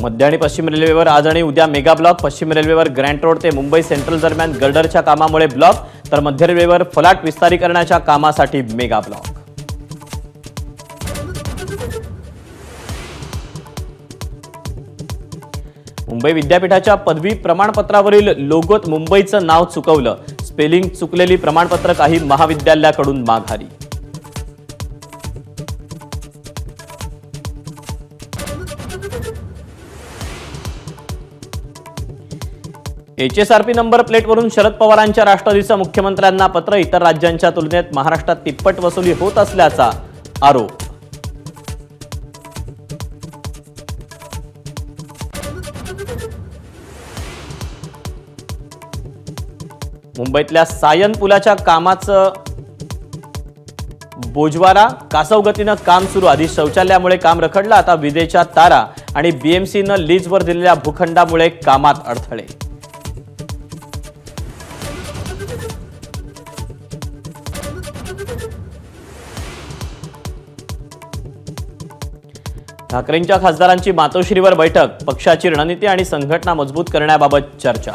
मध्य आणि पश्चिम रेल्वेवर आज आणि उद्या मेगा ब्लॉक। पश्चिम रेल्वेवर ग्रँट रोड ते मुंबई सेंट्रल दरम्यान गर्डरच्या कामामुळे ब्लॉक, तर मध्य रेल्वेवर फलाट विस्तारीकरणाच्या कामासाठी मेगा ब्लॉक। मुंबई विद्यापीठाच्या पदवी प्रमाणपत्रावरील लोगोत मुंबईचं नाव चुकवलं। स्पेलिंग चुकलेली प्रमाणपत्र काही महाविद्यालयाकडून माघारी। HSRP नंबर प्लेटवरून शरद पवारांच्या राष्ट्रवादीचं मुख्यमंत्र्यांना पत्र। इतर राज्यांच्या तुलनेत महाराष्ट्रात तिप्पट वसुली होत असल्याचा आरोप। मुंबईतल्या सायन पुलाच्या कामाचं बोजवारा, कासव गतीनं काम सुरू। आधी शौचालयामुळे काम रखडलं, आता विजेच्या तारा आणि BMCनं लीजवर दिलेल्या भूखंडामुळे कामात अडथळे। ठाकरेंच्या खासदारांची मातोश्रीवर बैठक। पक्षाची रणनीती आणि संघटना मजबूत करण्याबाबत चर्चा।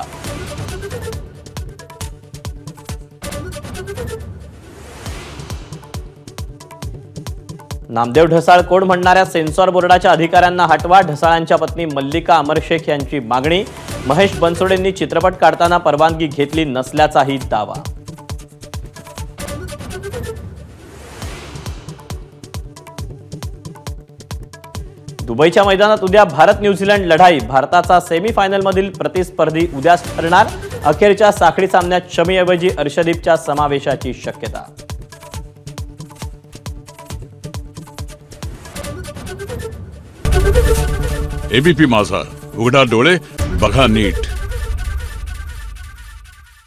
नामदेव ढसाळ कोण म्हणणाऱ्या सेन्सॉर बोर्डाच्या अधिकाऱ्यांना हटवा। ढसाळांच्या पत्नी मल्लिका अमर शेख यांची मागणी। महेश बनसोडेंनी चित्रपट काढताना परवानगी घेतली नसल्याचाही दावा। दुबईच्या मैदानात उद्या भारत न्यूझीलंड लढाई। भारताचा सेमीफायनलमधील प्रतिस्पर्धी उद्याच ठरणार। अखेरच्या साखळी सामन्यात शमीऐवजी अर्शदीपच्या समावेशाची शक्यता। ABP माझा, उघडा डोळे बघा नीट।